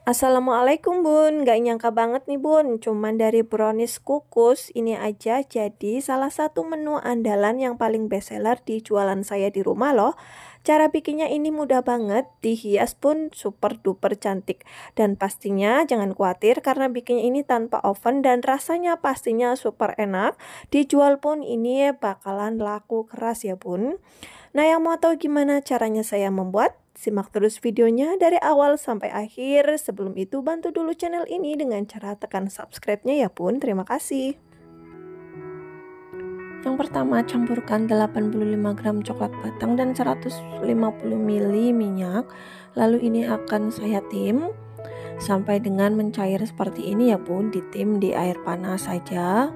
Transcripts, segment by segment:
Assalamualaikum Bun, gak nyangka banget nih Bun, cuman dari brownies kukus ini aja jadi salah satu menu andalan yang paling best seller di jualan saya di rumah loh. Cara bikinnya ini mudah banget, dihias pun super duper cantik. Dan pastinya jangan khawatir karena bikinnya ini tanpa oven dan rasanya pastinya super enak. Dijual pun ini bakalan laku keras ya Bun. Nah, yang mau tahu gimana caranya saya membuat? Simak terus videonya dari awal sampai akhir. Sebelum itu, bantu dulu channel ini dengan cara tekan subscribe-nya ya Bun. Terima kasih. Yang pertama, campurkan 85 gram coklat batang dan 150 ml minyak. Lalu ini akan saya tim sampai dengan mencair seperti ini ya Bun. Ditim di air panas saja.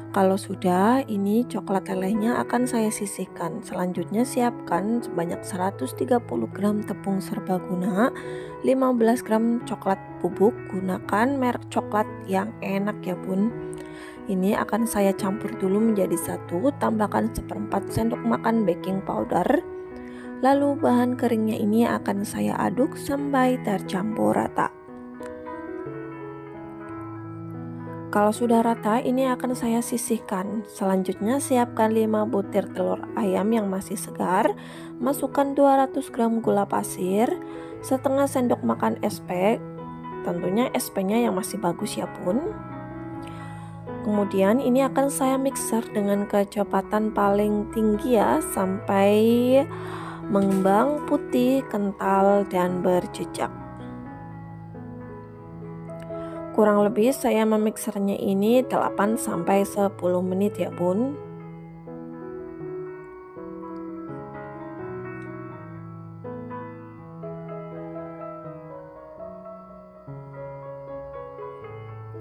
Kalau sudah, ini coklat lelehnya akan saya sisihkan. Selanjutnya siapkan sebanyak 130 gram tepung serbaguna, 15 gram coklat bubuk, gunakan merek coklat yang enak ya Bun. Ini akan saya campur dulu menjadi satu, tambahkan 1/4 sendok makan baking powder. Lalu bahan keringnya ini akan saya aduk sampai tercampur rata. Kalau sudah rata, ini akan saya sisihkan. Selanjutnya siapkan 5 butir telur ayam yang masih segar. Masukkan 200 gram gula pasir, setengah sendok makan SP. Tentunya SP-nya yang masih bagus ya Bun. Kemudian ini akan saya mixer dengan kecepatan paling tinggi ya, sampai mengembang putih, kental, dan berjejak. Kurang lebih saya memixernya ini 8-10 menit ya Bun.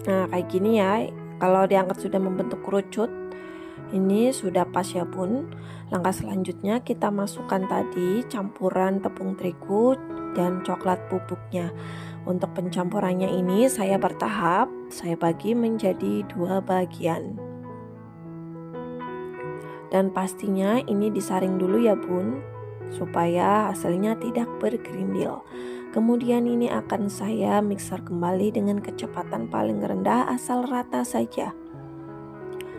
Nah kayak gini ya, kalau diangkat sudah membentuk kerucut, ini sudah pas ya Bun. Langkah selanjutnya kita masukkan tadi campuran tepung terigu dan coklat bubuknya. Untuk pencampurannya ini saya bertahap, saya bagi menjadi 2 bagian. Dan pastinya ini disaring dulu ya Bun, supaya hasilnya tidak bergerindil. Kemudian ini akan saya mixer kembali dengan kecepatan paling rendah asal rata saja.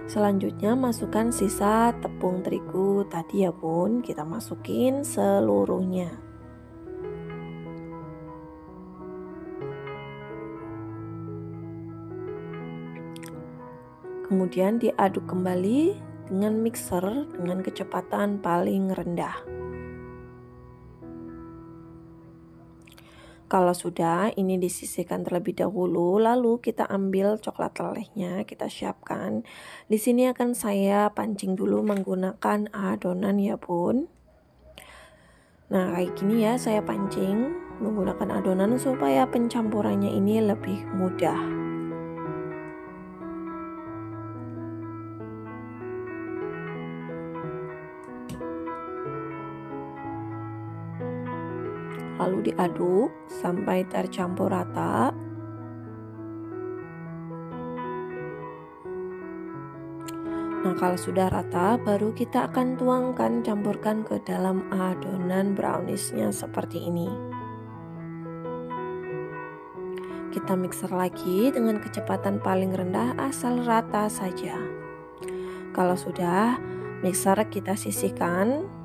Selanjutnya masukkan sisa tepung terigu tadi ya Bun, kita masukin seluruhnya. Kemudian diaduk kembali dengan mixer dengan kecepatan paling rendah. Kalau sudah, ini disisihkan terlebih dahulu, lalu kita ambil coklat lelehnya, kita siapkan. Di sini akan saya pancing dulu menggunakan adonan ya Bun. Nah, kayak gini ya, saya pancing menggunakan adonan supaya pencampurannya ini lebih mudah. Lalu diaduk sampai tercampur rata. Nah, kalau sudah rata, baru kita akan tuangkan, campurkan ke dalam adonan browniesnya seperti ini. Kita mixer lagi dengan kecepatan paling rendah asal rata saja. Kalau sudah, mixer kita sisihkan.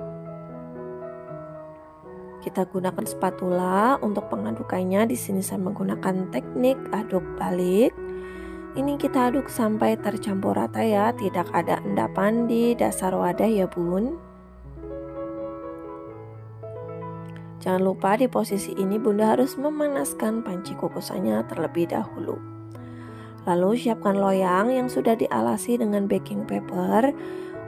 Kita gunakan spatula untuk pengadukannya. Di sini saya menggunakan teknik aduk balik. Ini kita aduk sampai tercampur rata ya, tidak ada endapan di dasar wadah ya Bun. Jangan lupa di posisi ini Bunda harus memanaskan panci kukusannya terlebih dahulu. Lalu siapkan loyang yang sudah dialasi dengan baking paper.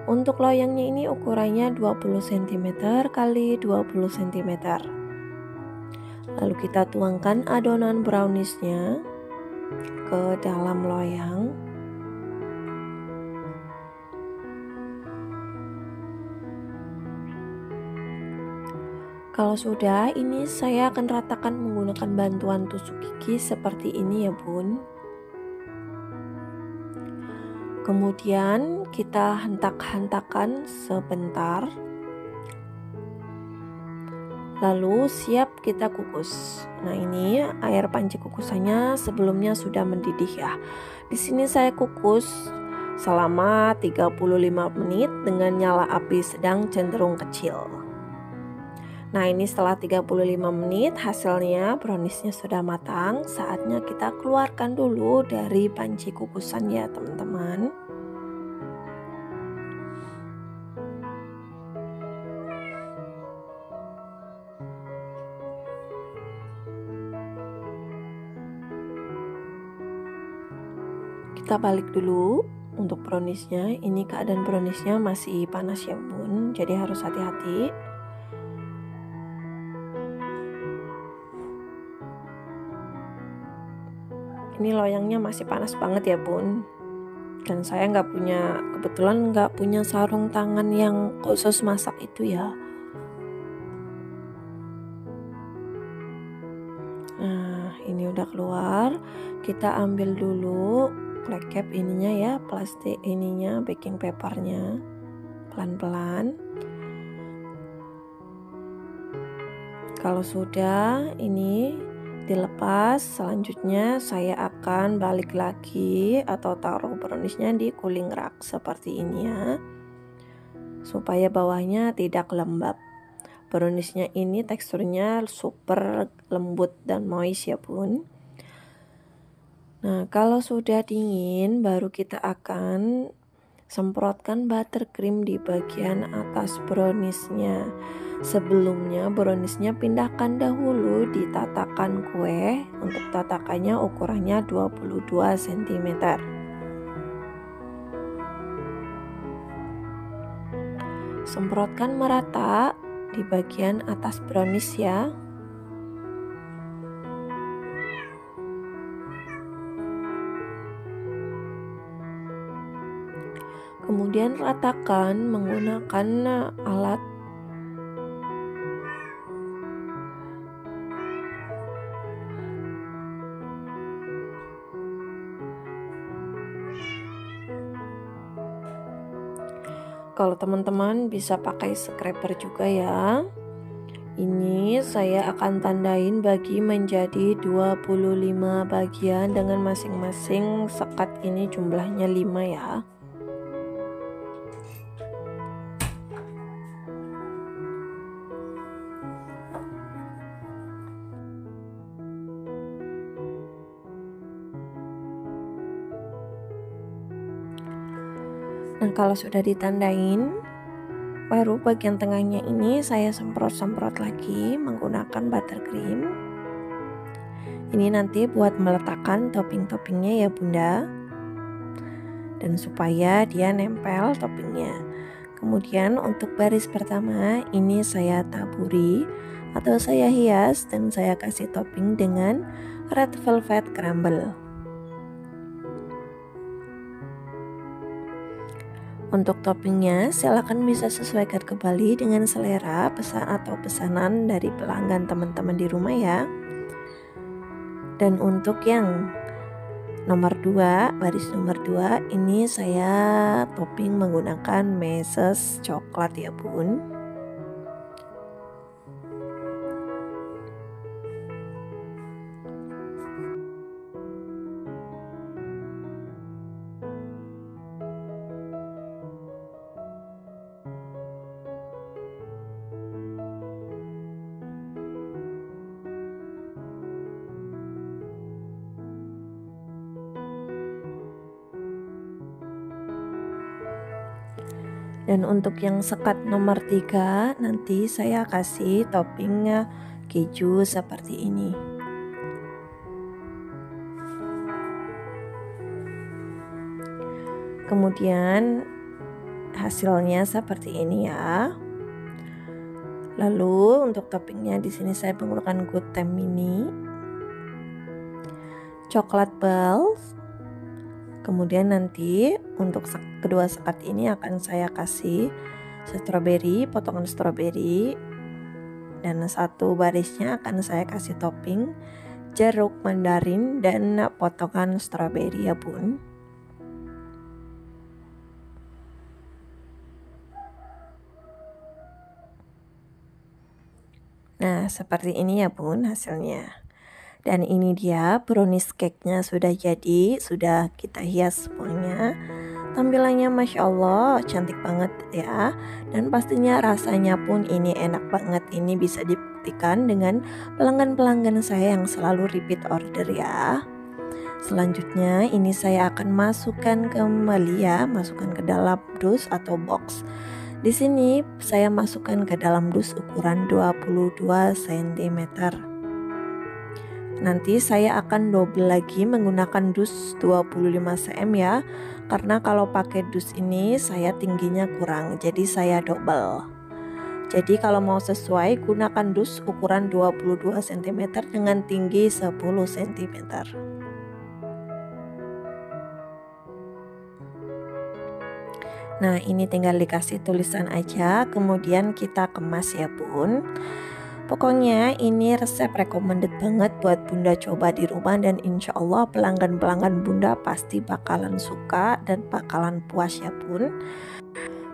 Untuk loyangnya ini ukurannya 20 cm x 20 cm. Lalu kita tuangkan adonan browniesnya ke dalam loyang. Kalau sudah, ini saya akan ratakan menggunakan bantuan tusuk gigi seperti ini ya Bun. Kemudian kita hentak-hentakan sebentar. Lalu siap kita kukus. Nah, ini air panci kukusannya sebelumnya sudah mendidih ya. Di sini saya kukus selama 35 menit dengan nyala api sedang cenderung kecil. Nah, ini setelah 35 menit hasilnya browniesnya sudah matang. Saatnya kita keluarkan dulu dari panci kukusan ya, teman-teman. Kita balik dulu untuk browniesnya. Ini keadaan browniesnya masih panas ya bun, jadi harus hati-hati. Ini loyangnya masih panas banget ya bun, dan saya kebetulan nggak punya sarung tangan yang khusus masak itu ya. Nah, ini udah keluar. Kita ambil dulu black cap ininya ya, plastik ininya, baking papernya, pelan-pelan. Kalau sudah ini dilepas, selanjutnya saya akan balik lagi atau taruh browniesnya di cooling rack seperti ini ya, supaya bawahnya tidak lembab. Browniesnya ini teksturnya super lembut dan moist ya bun. Nah, kalau sudah dingin baru kita akan semprotkan buttercream di bagian atas browniesnya. Sebelumnya browniesnya pindahkan dahulu di tatakan kue. Untuk tatakannya ukurannya 22 cm. Semprotkan merata di bagian atas brownies ya. Kemudian ratakan menggunakan alat kalau teman-teman bisa pakai scraper juga ya. Ini saya akan tandain bagi menjadi 25 bagian dengan masing-masing sekat ini jumlahnya 5 ya. Nah, kalau sudah ditandain, baru bagian tengahnya ini saya semprot-semprot lagi menggunakan buttercream. Ini nanti buat meletakkan topping-toppingnya ya bunda, dan supaya dia nempel toppingnya. Kemudian untuk baris pertama ini saya taburi atau saya hias dan saya kasih topping dengan red velvet crumble. Untuk toppingnya silakan bisa sesuaikan kembali dengan selera pesanan dari pelanggan teman-teman di rumah ya. Dan untuk yang nomor 2, baris nomor 2 ini saya topping menggunakan meses coklat ya bun. Dan untuk yang sekat nomor 3 nanti saya kasih topping keju seperti ini. Kemudian hasilnya seperti ini ya. Lalu untuk toppingnya di sini saya menggunakan Good Time Mini, coklat balls. Kemudian nanti untuk kedua sekat ini akan saya kasih stroberi, potongan stroberi, dan satu barisnya akan saya kasih topping jeruk mandarin dan potongan stroberi ya bun. Nah seperti ini ya bun hasilnya. Dan ini dia brownies cake-nya sudah jadi, sudah kita hias semuanya. Tampilannya Masya Allah cantik banget ya. Dan pastinya rasanya pun ini enak banget. Ini bisa dibuktikan dengan pelanggan-pelanggan saya yang selalu repeat order ya. Selanjutnya ini saya akan masukkan kembali ya, masukkan ke dalam dus atau box. Di sini saya masukkan ke dalam dus ukuran 22 cm. Nanti saya akan double lagi menggunakan dus 25 cm ya. Karena kalau pakai dus ini saya tingginya kurang, jadi saya double. Jadi kalau mau sesuai gunakan dus ukuran 22 cm dengan tinggi 10 cm. Nah, ini tinggal dikasih tulisan aja, kemudian kita kemas ya bun. Pokoknya ini resep recommended banget buat bunda coba di rumah, dan insya Allah pelanggan-pelanggan bunda pasti bakalan suka dan bakalan puas ya bun.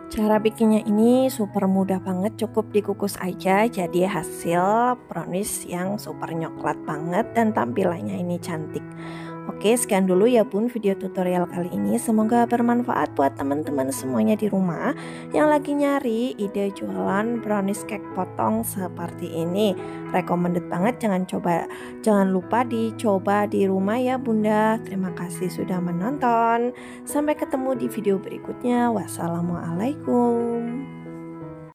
Cara bikinnya ini super mudah banget, cukup dikukus aja jadi hasil brownies yang super nyoklat banget dan tampilannya ini cantik. Oke, sekian dulu ya bun video tutorial kali ini. Semoga bermanfaat buat teman-teman semuanya di rumah yang lagi nyari ide jualan brownies cake potong seperti ini. Recommended banget, jangan lupa dicoba di rumah ya bunda. Terima kasih sudah menonton. Sampai ketemu di video berikutnya. Wassalamualaikum.